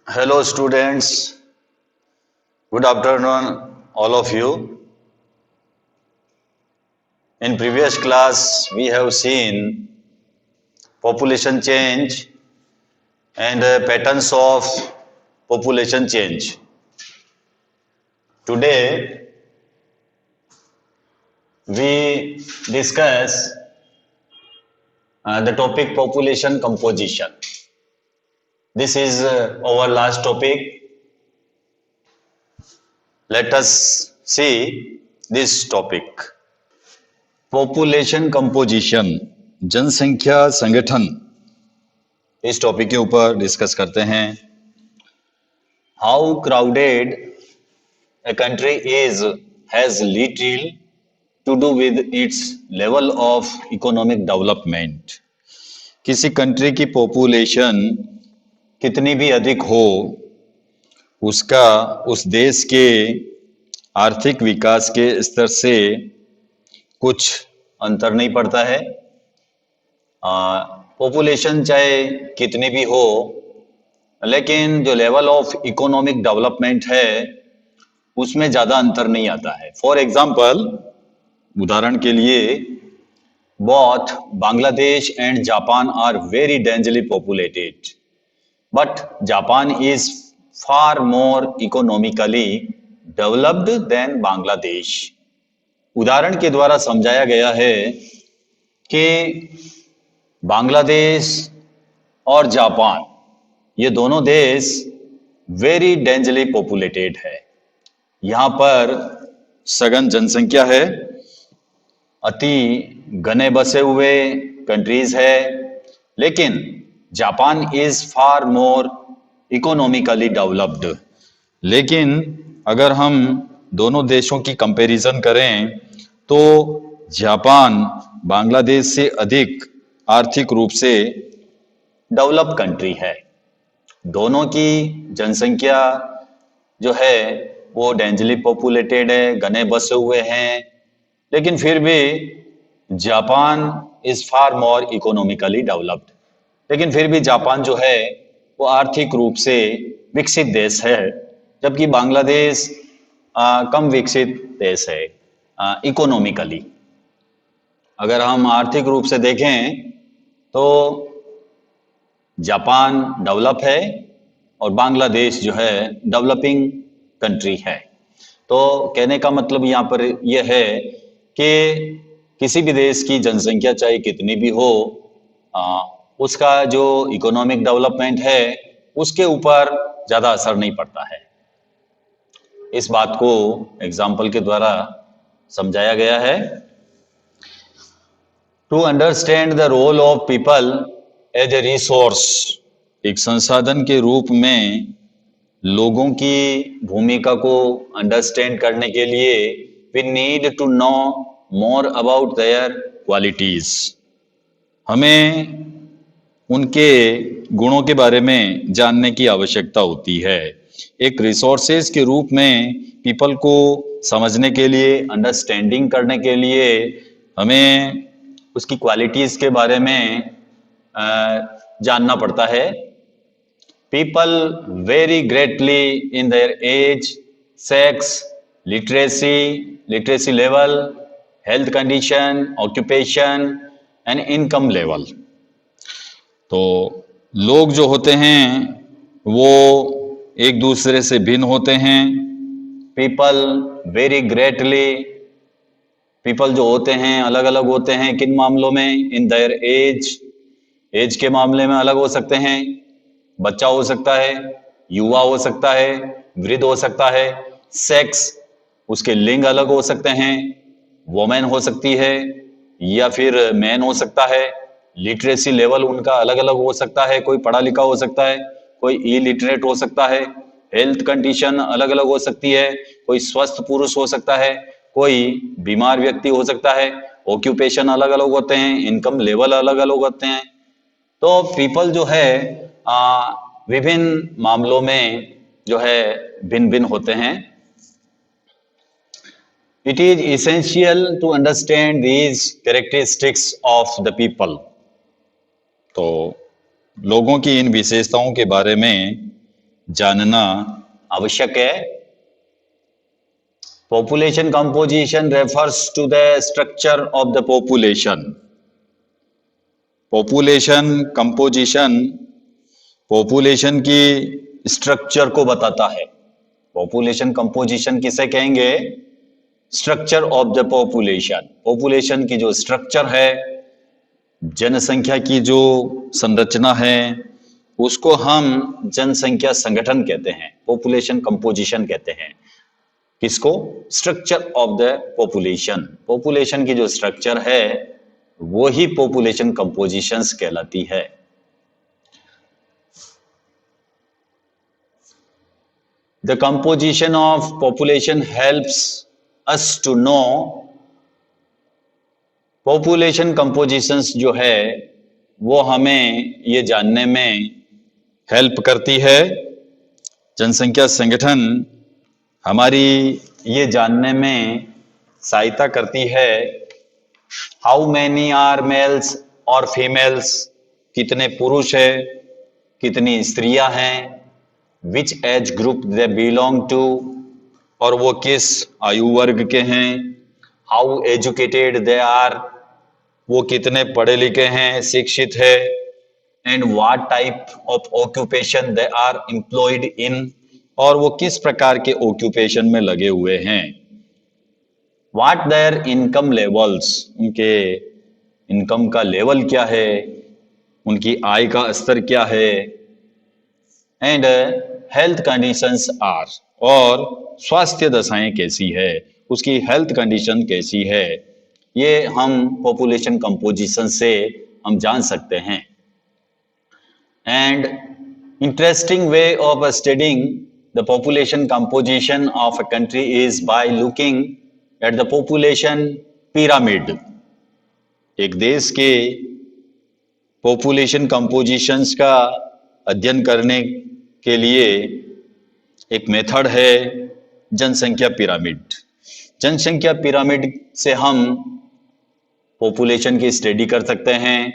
Hello students, good afternoon all of you. In previous class we have seen population change and patterns of population change. Today we discuss the topic population composition. This is our last topic. Let us see this topic. Population composition, जनसंख्या संगठन, इस topic के ऊपर discuss करते हैं. How crowded a country is has little to do with its level of economic development. किसी country की population कितनी भी अधिक हो, उसका उस देश के आर्थिक विकास के स्तर से कुछ अंतर नहीं पड़ता है. पॉपुलेशन चाहे कितनी भी हो, लेकिन जो लेवल ऑफ इकोनॉमिक डेवलपमेंट है उसमें ज़्यादा अंतर नहीं आता है. फॉर एग्जाम्पल, उदाहरण के लिए, both Bangladesh and Japan are very densely populated, but Japan is far more economically developed than Bangladesh. उदाहरण के द्वारा समझाया गया है कि बांग्लादेश और जापान, ये दोनों देश वेरी डेंसली पॉपुलेटेड है. यहाँ पर सघन जनसंख्या है, अति घने बसे हुए कंट्रीज है, लेकिन Japan is far more economically developed. लेकिन अगर हम दोनों देशों की कंपैरिजन करें तो जापान बांग्लादेश से अधिक आर्थिक रूप से डेवलप कंट्री है. दोनों की जनसंख्या जो है वो डेंसली पॉपुलेटेड है, घने बसे हुए हैं, लेकिन फिर भी Japan is far more economically developed. लेकिन फिर भी जापान जो है वो आर्थिक रूप से विकसित देश है, जबकि बांग्लादेश कम विकसित देश है इकोनॉमिकली. अगर हम आर्थिक रूप से देखें तो जापान डेवलप है और बांग्लादेश जो है डेवलपिंग कंट्री है. तो कहने का मतलब यहाँ पर यह है कि किसी भी देश की जनसंख्या चाहे कितनी भी हो, उसका जो इकोनॉमिक डेवलपमेंट है उसके ऊपर ज़्यादा असर नहीं पड़ता है. इस बात को एग्जाम्पल के द्वारा समझाया गया है. To understand the role of people as a resource, एक संसाधन के रूप में लोगों की भूमिका को अंडरस्टैंड करने के लिए we need to know more about their qualities. हमें उनके गुणों के बारे में जानने की आवश्यकता होती है. एक रिसोर्सेज के रूप में पीपल को समझने के लिए, अंडरस्टैंडिंग करने के लिए हमें उसकी क्वालिटीज के बारे में जानना पड़ता है. People vary greatly in their age, sex, literacy level, health condition, occupation and income level. तो लोग जो होते हैं वो एक दूसरे से भिन्न होते हैं. पीपल वेरी ग्रेटली, पीपल जो होते हैं अलग अलग होते हैं. किन मामलों में? इन देयर एज के मामले में अलग हो सकते हैं. बच्चा हो सकता है, युवा हो सकता है, वृद्ध हो सकता है. सेक्स, उसके लिंग अलग हो सकते हैं, वोमेन हो सकती है या फिर मैन हो सकता है. लिटरेसी लेवल उनका अलग अलग हो सकता है, कोई पढ़ा लिखा हो सकता है, कोई इलिटरेट हो सकता है. हेल्थ कंडीशन अलग अलग हो सकती है, कोई स्वस्थ पुरुष हो सकता है, कोई बीमार व्यक्ति हो सकता है. ऑक्यूपेशन अलग अलग होते हैं, इनकम लेवल अलग अलग होते हैं. तो पीपल जो है विभिन्न मामलों में जो है भिन्न भिन्न होते हैं. It is essential to understand these characteristics of the people. तो लोगों की इन विशेषताओं के बारे में जानना आवश्यक है। Population composition refers to the structure of the population. Population composition population की स्ट्रक्चर को बताता है। पॉपुलेशन कंपोजिशन किसे कहेंगे? Structure of the population. Population की जो स्ट्रक्चर है, जनसंख्या की जो संरचना है, उसको हम जनसंख्या संगठन कहते हैं, पॉपुलेशन कंपोजिशन कहते हैं। किसको? Structure of the population. Population की जो स्ट्रक्चर है वो ही पॉपुलेशन कंपोजिशंस कहलाती है। The composition of population helps us to know। population compositions जो है वो हमें ये जानने में हेल्प करती है। जनसंख्या संगठन हमारी ये जानने में सहायता करती है। हाउ मैनी आर मेल्स और फीमेल्स, कितने पुरुष है, कितनी स्त्रियां हैं। Which age group they belong to, और वो किस आयु वर्ग के हैं। हाउ एजुकेटेड दे आर, वो कितने पढ़े लिखे हैं, शिक्षित है। And what type of occupation they are employed in, और वो किस प्रकार के ऑक्यूपेशन में लगे हुए हैं। व्हाट देयर इनकम लेवल्स, उनके इनकम का लेवल क्या है, उनकी आय का स्तर क्या है। एंड हेल्थ कंडीशंस आर, और स्वास्थ्य दशाएं कैसी है, उसकी हेल्थ कंडीशन कैसी है, ये हम पॉपुलेशन कंपोजिशन से हम जान सकते हैं। And interesting way of studying the population composition of a country is by looking at the population pyramid. एक देश के पॉपुलेशन कंपोजिशंस का अध्ययन करने के लिए एक मेथड है जनसंख्या पिरामिड। जनसंख्या पिरामिड से हम पॉपुलेशन की स्टडी कर सकते हैं।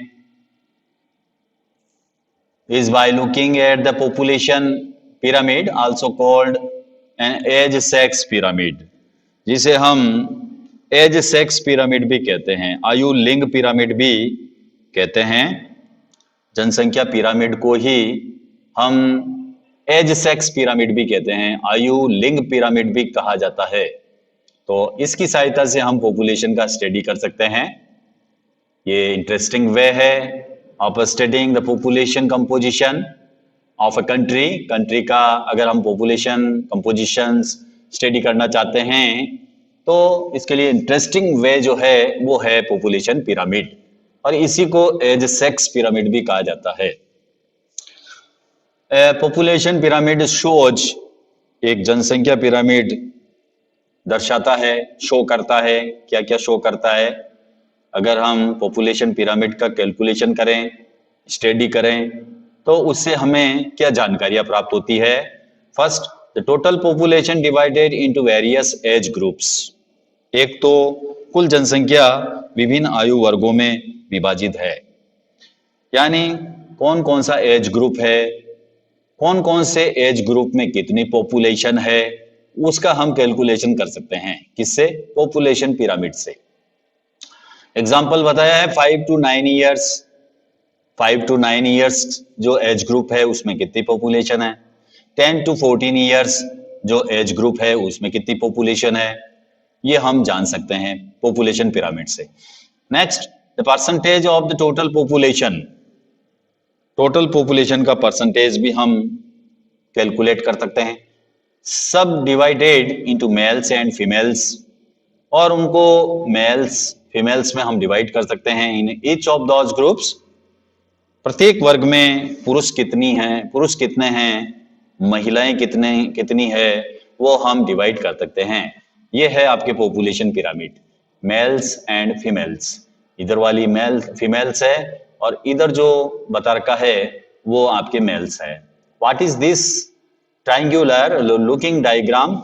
Is by looking at the population pyramid, also called an age sex pyramid, जिसे हम एज सेक्स पिरामिड भी कहते हैं, आयु लिंग पिरामिड भी कहते हैं। जनसंख्या पिरामिड को ही हम एज सेक्स पिरामिड भी कहते हैं, आयु लिंग पिरामिड भी कहा जाता है। तो इसकी सहायता से हम पॉपुलेशन का स्टडी कर सकते हैं। ये इंटरेस्टिंग वे है of studying the population composition of a country. Country का अगर हम पॉपुलेशन कंपोजिशन स्टडी करना चाहते हैं तो इसके लिए इंटरेस्टिंग वे जो है वो है पॉपुलेशन पिरामिड, और इसी को एज सेक्स पिरामिड भी कहा जाता है। पॉपुलेशन पिरामिड शोज, एक जनसंख्या पिरामिड दर्शाता है, शो करता है। क्या क्या शो करता है? अगर हम पॉपुलेशन पिरामिड का कैलकुलेशन करें, स्टडी करें, तो उससे हमें क्या जानकारियां प्राप्त होती है? First, the total population divided into various age groups. एक तो कुल जनसंख्या विभिन्न आयु वर्गों में विभाजित है, यानी कौन कौन सा एज ग्रुप है, कौन कौन से एज ग्रुप में कितनी पॉपुलेशन है, उसका हम कैलकुलेशन कर सकते हैं। किससे? पॉपुलेशन पिरामिड से। एग्जाम्पल बताया है 5 to 9 ईयर्स। 5 to 9 ईयर्स जो एज ग्रुप है उसमें कितनी पॉपुलेशन है। 10 to 14 ईयर्स जो एज ग्रुप है उसमें कितनी पॉपुलेशन है, ये हम जान सकते हैं पॉपुलेशन पिरामिड से। Next, the percentage of the total population. Total population का परसेंटेज भी हम कैलकुलेट कर सकते हैं। सब divided into mails and females, और उनको मेल्स फीमेल्स में हम डिवाइड कर सकते हैं। In each of those groups, प्रत्येक वर्ग में पुरुष कितनी हैं, पुरुष कितने हैं, महिलाएं कितनी है, वो हम डिवाइड कर सकते हैं। ये है आपके population pyramid, mails and females. इधर वाली मेल फीमेल्स है और इधर जो बता रखा है वो आपके मेल्स है। What is this triangular looking diagram?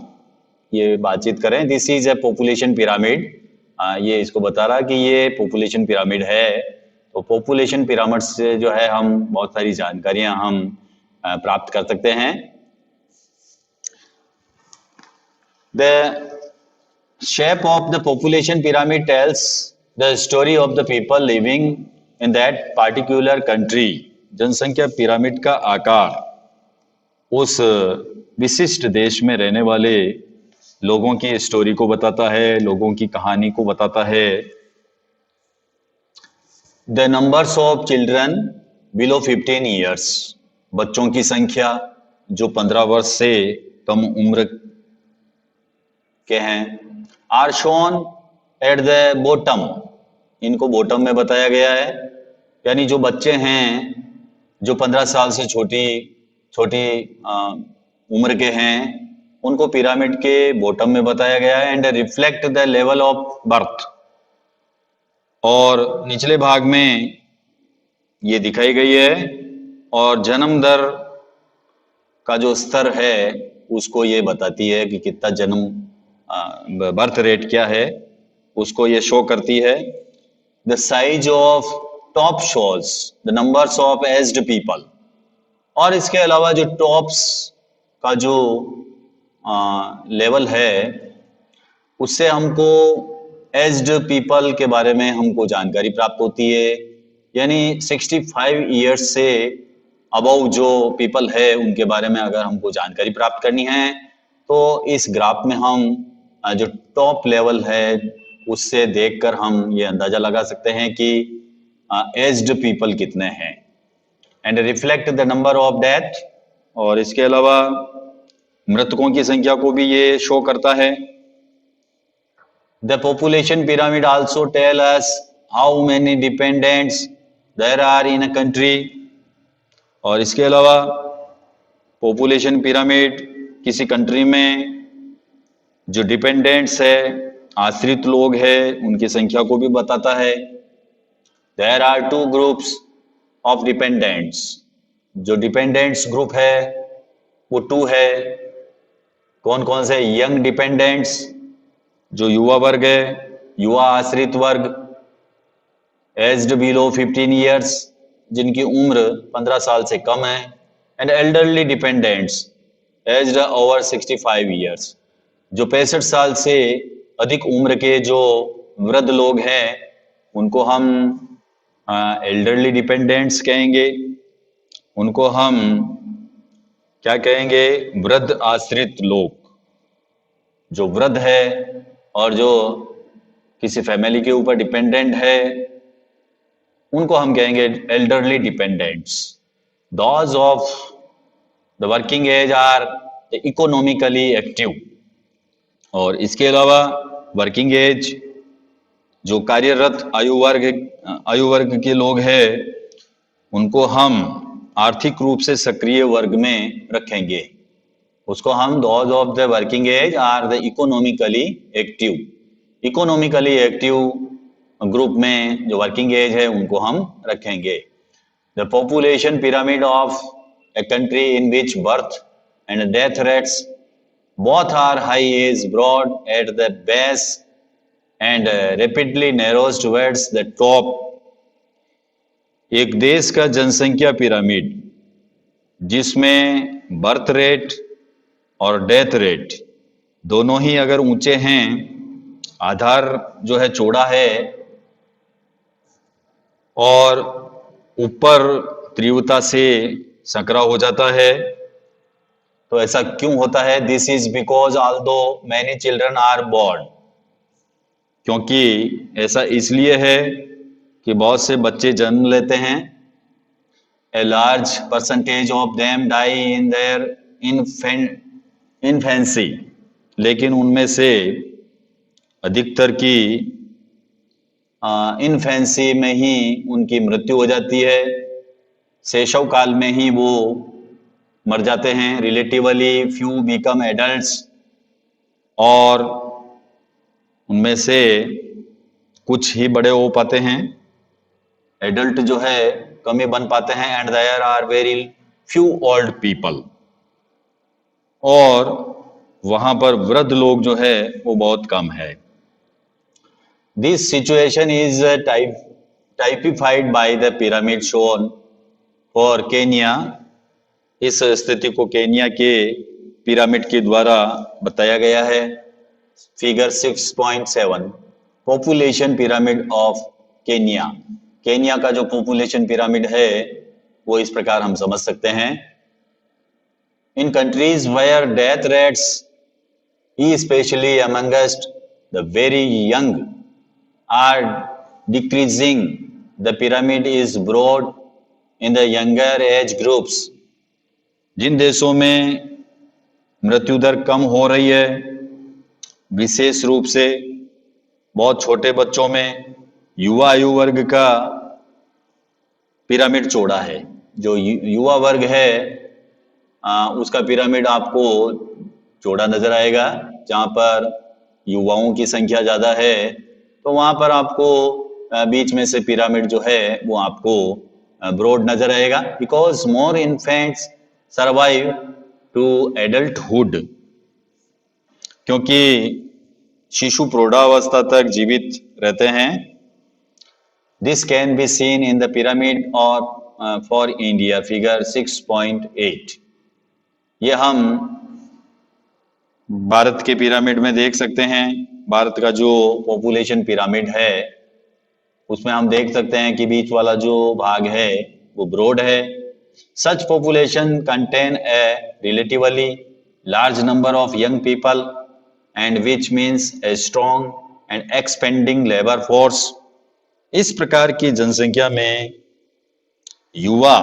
ये बातचीत करें। This is a population pyramid. ये इसको बता रहा कि ये पॉपुलेशन पिरामिड है। तो पॉपुलेशन पिरामिड से जो है हम बहुत सारी जानकारियां हम प्राप्त कर सकते हैं। The shape of the population pyramid tells the story of the people living in that particular country. जनसंख्या पिरामिड का आकार उस विशिष्ट देश में रहने वाले लोगों की स्टोरी को बताता है, लोगों की कहानी को बताता है। The numbers of children below 15 years, बच्चों की संख्या जो 15 वर्ष से कम उम्र के हैं, are shown at the bottom, इनको बॉटम में बताया गया है। यानी जो बच्चे हैं जो 15 साल से छोटी छोटी उम्र के हैं, उनको पिरामिड के बॉटम में बताया गया है। And reflect the level of birth, और निचले भाग में ये दिखाई गई है, और जन्म दर का जो स्तर है उसको ये बताती है कि कितना जन्म बर्थ रेट क्या है, उसको ये शो करती है। The size of top shows the numbers of aged people, और इसके अलावा जो टॉप्स का जो लेवल है उससे हमको एज्ड पीपल के बारे में हमको जानकारी प्राप्त होती है। यानी 65 ईयर्स से अबव जो पीपल है उनके बारे में अगर हमको जानकारी प्राप्त करनी है तो इस ग्राफ में हम जो टॉप लेवल है उससे देखकर हम ये अंदाजा लगा सकते हैं कि एज्ड पीपल कितने हैं। And reflect the number of death, और इसके अलावा मृतकों की संख्या को भी ये शो करता है। The population pyramid also tell us how many dependents there are in a country, और इसके अलावा पॉपुलेशन पिरामिड किसी कंट्री में जो डिपेंडेंट्स है, आश्रित लोग हैं, उनकी संख्या को भी बताता है। There are 2 groups of dependents, जो डिपेंडेंट्स ग्रुप है वो 2 है। कौन कौन से? यंग डिपेंडेंट्स, जो युवा वर्ग है, युवा आश्रित वर्ग, एज्ड बिलो 15 ईयर्स, जिनकी उम्र 15 साल से कम है, and elderly dependents aged over 65 years, जो 65 साल से अधिक उम्र के जो वृद्ध लोग हैं उनको हम एल्डरली डिपेंडेंट्स कहेंगे। उनको हम क्या कहेंगे? वृद्ध आश्रित लोग। जो वृद्ध है और जो किसी फैमिली के ऊपर डिपेंडेंट है उनको हम कहेंगे elderly dependents. Those of the working age are economically active, और इसके अलावा वर्किंग एज जो कार्यरत आयु वर्ग के लोग हैं उनको हम आर्थिक रूप से सक्रिय वर्ग में रखेंगे। उसको हम those of the working age are the economically active, economically active group में जो वर्किंग एज है उनको हम रखेंगे। The population pyramid of a country in which birth and death rates both are high is broad at the base and rapidly narrows towards the top। एक देश का जनसंख्या पिरामिड जिसमें बर्थ रेट और डेथ रेट दोनों ही अगर ऊंचे हैं, आधार जो है चौड़ा है और ऊपर तीव्रता से संकरा हो जाता है, तो ऐसा क्यों होता है? This is because although many children are born, क्योंकि ऐसा इसलिए है कि बहुत से बच्चे जन्म लेते हैं। A large percentage of them die in their infancy, लेकिन उनमें से अधिकतर की इन्फेंसी में ही उनकी मृत्यु हो जाती है, शैशव काल में ही वो मर जाते हैं। रिलेटिवली फ्यू बिकम एडल्ट्स, और उनमें से कुछ ही बड़े हो पाते हैं, एडल्ट जो है कम ही बन पाते हैं। And there are very few old people, और वहां पर वृद्ध लोग जो है वो बहुत कम है। This situation is typified by the pyramid shown for Kenya. इस स्थिति को केन्या के पिरामिड के द्वारा बताया गया है। Figure 6.7 population pyramid of Kenya. Kenya का जो पॉपुलेशन पिरामिड है वो इस प्रकार हम समझ सकते हैं। In countries where death rates especially amongst the very young are decreasing, the pyramid is broad in the younger age groups। जिन देशों में मृत्यु दर कम हो रही है, विशेष रूप से बहुत छोटे बच्चों में, युवा आयु वर्ग का पिरामिड चौड़ा है। जो युवा वर्ग है उसका पिरामिड आपको चौड़ा नजर आएगा। जहां पर युवाओं की संख्या ज्यादा है तो वहां पर आपको बीच में से पिरामिड जो है वो आपको ब्रॉड नजर आएगा। Because more infants survive to adulthood, क्योंकि शिशु प्रौढ़ावस्था तक जीवित रहते हैं। This can be seen in the pyramid और फॉर इंडिया फिगर 6.8। ये हम भारत के पिरामिड में देख सकते हैं। भारत का जो पॉपुलेशन पिरामिड है उसमें हम देख सकते हैं कि बीच वाला जो भाग है वो ब्रॉड है। Such population contain a relatively large number of young people and which means a strong and expanding labour force. इस प्रकार की जनसंख्या में युवा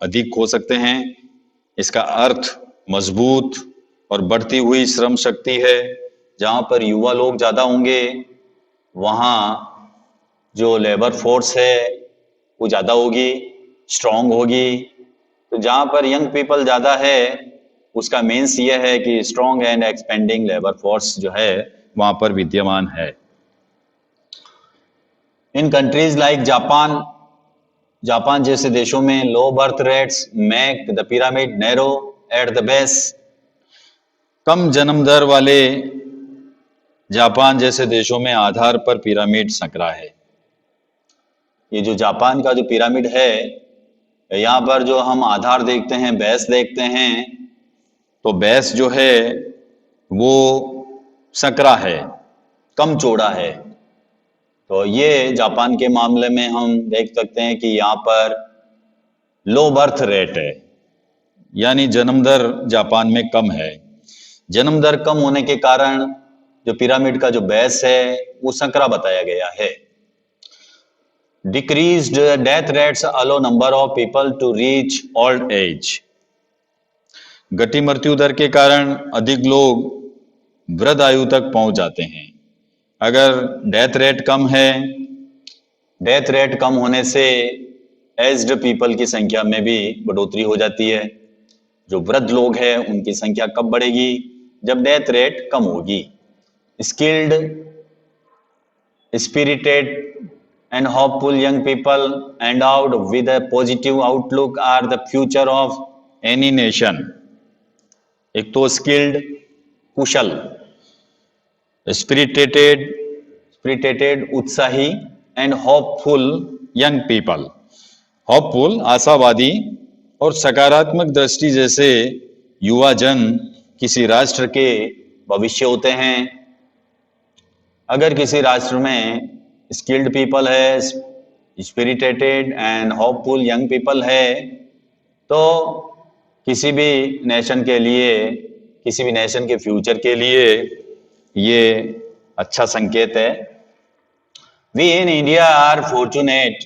अधिक हो सकते हैं। इसका अर्थ मजबूत और बढ़ती हुई श्रम शक्ति है। जहां पर युवा लोग ज्यादा होंगे वहां जो लेबर फोर्स है वो ज्यादा होगी, स्ट्रांग होगी। तो जहां पर यंग पीपल ज्यादा है उसका मीन्स ये है कि strong and expanding labour force जो है वहां पर विद्यमान है। In countries like Japan, Japan जैसे देशों में low birth rates make the pyramid narrow at the base. कम जन्म दर वाले जापान जैसे देशों में आधार पर पिरामिड संकरा है। ये जो जापान का जो पिरामिड है यहाँ पर जो हम आधार देखते हैं, बेस देखते हैं, तो बेस जो है वो संकरा है, कम चौड़ा है। तो ये जापान के मामले में हम देख सकते हैं कि यहाँ पर लो बर्थ रेट है, यानी जन्म दर जापान में कम है। जन्म दर कम होने के कारण जो पिरामिड का जो बेस है वो संकरा बताया गया है। Decreased death rates allow number of people to reach old age. घटी मृत्यु दर के कारण अधिक लोग वृद्ध आयु तक पहुंच जाते हैं। अगर डेथ रेट कम है, डेथ रेट कम होने से एज्ड पीपल की संख्या में भी बढ़ोतरी हो जाती है। जो वृद्ध लोग हैं उनकी संख्या कब बढ़ेगी? जब डेथ रेट कम होगी। Skilled, spirited and hopeful young people endowed with a positive outlook are the future of any nation. एक तो स्किल्ड, कुशल, स्पिरिटेटेड उत्साही and hopeful young people. Hopeful आशावादी और सकारात्मक दृष्टि जैसे युवा जन किसी राष्ट्र के भविष्य होते हैं। अगर किसी राष्ट्र में स्किल्ड पीपल है, स्पिरिटेटेड एंड होपफुल यंग पीपल है तो किसी भी नेशन के लिए, किसी भी नेशन के फ्यूचर के लिए ये अच्छा संकेत है। We in India are fortunate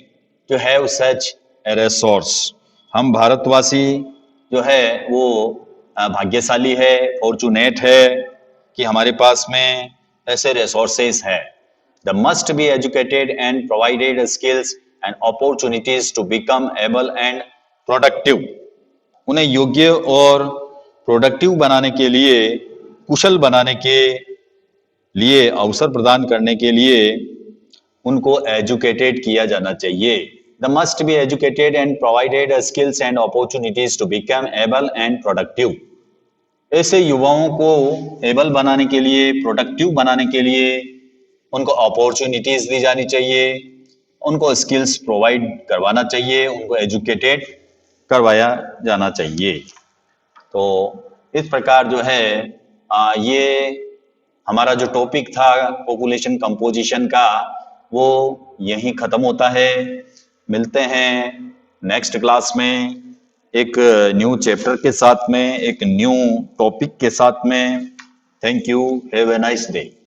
to have such a resource. हम भारतवासी जो है वो भाग्यशाली है, फॉर्चुनेट है कि हमारे पास में ऐसे रिसोर्सेस है। They must be educated and provided skills and opportunities to become able and productive. उन्हें योग्य और प्रोडक्टिव बनाने के लिए, कुशल बनाने के लिए, अवसर प्रदान करने के लिए उनको एजुकेटेड किया जाना चाहिए। They must be educated and provided skills and opportunities to become able and productive. ऐसे युवाओं को एबल बनाने के लिए, प्रोडक्टिव बनाने के लिए उनको अपॉर्चुनिटीज दी जानी चाहिए, उनको स्किल्स प्रोवाइड करवाना चाहिए, उनको एजुकेटेड करवाया जाना चाहिए। तो इस प्रकार जो है ये हमारा जो टॉपिक था पॉपुलेशन कंपोजिशन का वो यहीं खत्म होता है। मिलते हैं नेक्स्ट क्लास में एक न्यू चैप्टर के साथ में, एक न्यू टॉपिक के साथ में। Thank you, have a nice day.